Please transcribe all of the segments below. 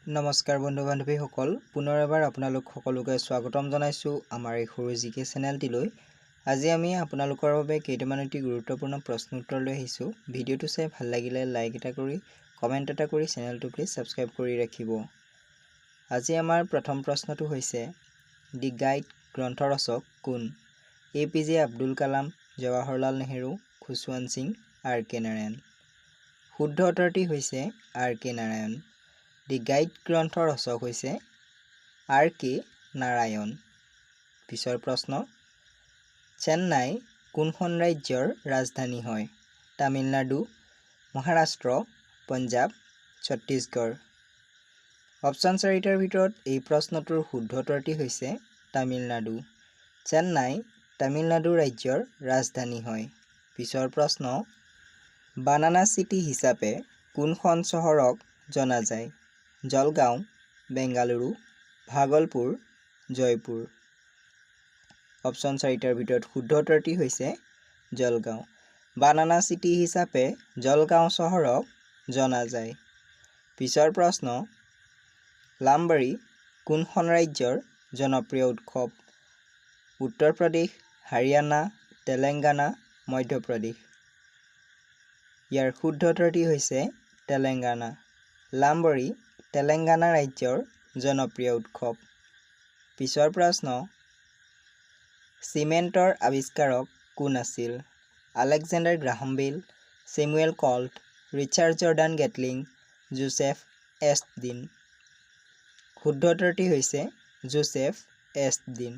নমস্কাৰ বন্ধু বান্ধৱীসকল, পুনৰ এবাৰ আপোনালোক সকলোকে স্বাগতম জনাইছোঁ আমাৰ এই সৰু জিকে চেনেলটিলৈ। আজি আমি আপোনালোকৰ বাবে কেইটামান অতি গুৰুত্বপূৰ্ণ প্ৰশ্ন উত্তৰ লৈ আহিছোঁ। ভিডিঅ'টো চাই ভাল লাগিলে লাইক এটা কৰি কমেণ্ট এটা কৰি চেনেলটো প্লিজ ছাবস্ক্ৰাইব কৰি ৰাখিব। আজি আমাৰ প্ৰথম প্ৰশ্নটো হৈছে, দি গাইড গ্ৰন্থ ৰচক কোন? APJ Abdul Kalam, Jawaharlal Nehru, Khushwant Singh, RK Narayan. শুদ্ধ উত্তৰটি হৈছে RK নাৰায়ণ। দি গাইড গ্ৰন্থৰ ৰচক হৈছে RK নাৰায়ণ। পিছৰ প্ৰশ্ন, চেন্নাই কোনখন ৰাজ্যৰ ৰাজধানী হয়? তামিলনাডু, মহাৰাষ্ট্ৰ, পঞ্জাৱ, ছত্তীশগড়। অপশ্যন 4টাৰ ভিতৰত এই প্ৰশ্নটোৰ শুদ্ধ উত্তৰটি হৈছে তামিলনাডু। চেন্নাই তামিলনাডু ৰাজ্যৰ ৰাজধানী হয়। পিছৰ প্ৰশ্ন, বানানা চিটি হিচাপে কোনখন চহৰক জনা যায়? জলগাঁও, বেংগালুৰু, ভাগলপুৰ, জয়পুৰ। অপশ্যন 4টাৰ ভিতৰত শুদ্ধ উত্তৰটি হৈছে জলগাঁও। বানানা চিটি হিচাপে জলগাঁও চহৰক জনা যায়। পিছৰ প্ৰশ্ন, লামবাৰী কোনখন ৰাজ্যৰ জনপ্ৰিয় উৎসৱ? উত্তৰ প্ৰদেশ, হাৰিয়ানা, তেলেংগানা, মধ্যপ্ৰদেশ। ইয়াৰ শুদ্ধ উত্তৰটি হৈছে তেলেংগানা। লামবাৰী তেলেংগানা ৰাজ্যৰ জনপ্ৰিয় উৎসৱ। পিছৰ প্ৰশ্ন, চিমেণ্টৰ আৱিষ্কাৰক কোন আছিল? Alexander Graham Bell, Samuel Colt, Richard Jordan Gatling, Joseph Aspdin. শুদ্ধ উত্তৰটি হৈছে জোচেফ এষ্টডিন।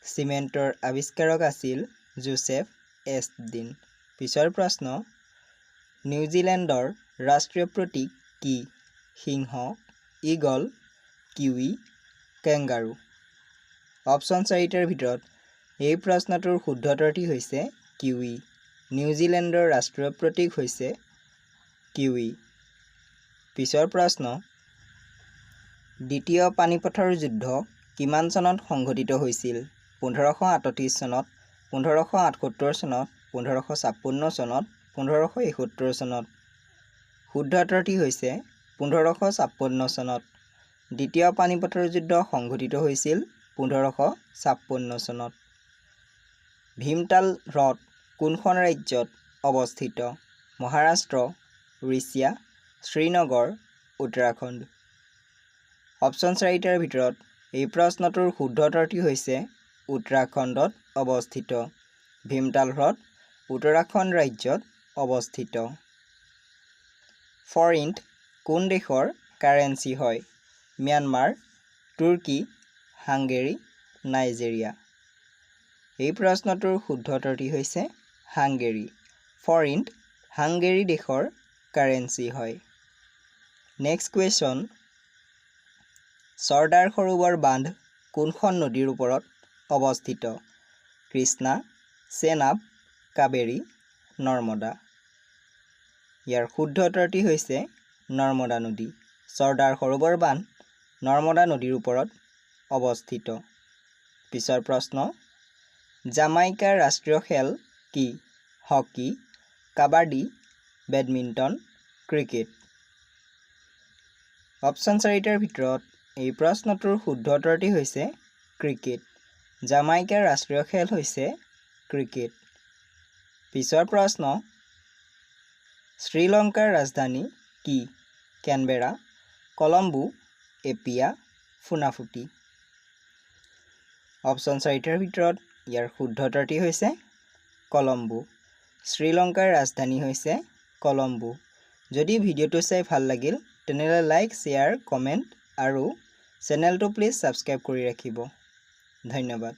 চিমেণ্টৰ আৱিষ্কাৰক আছিল জোচেফ এষ্টডিন। পিছৰ প্ৰশ্ন, নিউজিলেণ্ডৰ ৰাষ্ট্ৰীয় প্ৰতীক কি? সিংহ, ঈগল, কিৱি, কেংগাৰু। অপশ্যন 4টাৰ ভিতৰত এই প্ৰশ্নটোৰ শুদ্ধ উত্তৰটি হৈছে কিৱি। নিউজিলেণ্ডৰ ৰাষ্ট্ৰীয় প্ৰতীক হৈছে কিৱি। পিছৰ প্ৰশ্ন, দ্বিতীয় পানিপথৰ যুদ্ধ কিমান চনত সংঘটিত হৈছিল? 1538 চনত, 1578 চনত, 1556 চনত, 1571 চনত। শুদ্ধ উত্তৰটি হৈছে 1556 চনত। দ্বিতীয় পানিপথৰ যুদ্ধ সংঘটিত হৈছিল 1556 চনত। ভীমতাল হ্ৰদ কোনখন ৰাজ্যত অৱস্থিত? মহাৰাষ্ট্ৰ, উৰিষ্যা, শ্ৰীনগৰ, উত্তৰাখণ্ড। অপশ্যন 4টাৰ ভিতৰত এই প্ৰশ্নটোৰ শুদ্ধ উত্তৰটি হৈছে উত্তৰাখণ্ডত অৱস্থিত। ভীমতাল হ্ৰদ উত্তৰাখণ্ড ৰাজ্যত অৱস্থিত। ফৰিণ্ট কোন দেশৰ কাৰেন্সি হয়? ম্যানমাৰ, তুৰ্কী, হাংগেৰী, নাইজেৰিয়া। এই প্ৰশ্নটোৰ শুদ্ধ উত্তৰটি হৈছে হাংগেৰী। ফৰিণ্ট হাংগেৰী দেশৰ কাৰেন্সি হয়। নেক্সট কুৱেশ্যন, চৰ্দাৰ সৰোবৰ বান্ধ কোনখন নদীৰ ওপৰত অৱস্থিত? কৃষ্ণা, চেনাব, কাবেৰী, নৰ্মদা। ইয়াৰ শুদ্ধ উত্তৰটি হৈছে নৰ্মদা নদী। চৰ্দাৰ সৰোবৰ বান্ধ নৰ্মদা নদীৰ ওপৰত অৱস্থিত। পিছৰ প্ৰশ্ন, জামাইকাৰ ৰাষ্ট্ৰীয় খেল কি? Hockey, kabaddi, badminton, cricket. Option 4টাৰ ভিতৰত এই প্ৰশ্নটোৰ শুদ্ধ উত্তৰটি হৈছে ক্ৰিকেট। জামাইকাৰ ৰাষ্ট্ৰীয় খেল হৈছে ক্ৰিকেট। পিছৰ প্ৰশ্ন, শ্ৰীলংকাৰ ৰাজধানী কি? Canberra, Colombo, Apia, Funafuti. Option 4টাৰ ভিতৰত ইয়াৰ শুদ্ধ উত্তৰটি হৈছে কলম্বো। শ্ৰীলংকাৰ ৰাজধানী হৈছে কলম্বো। যদি ভিডিঅ'টো চাই ভাল লাগিল তেনেহ'লে লাইক, শ্বেয়াৰ, কমেণ্ট আৰু চেনেলটো প্লিজ ছাবস্ক্ৰাইব কৰি ৰাখিব। ধন্যবাদ।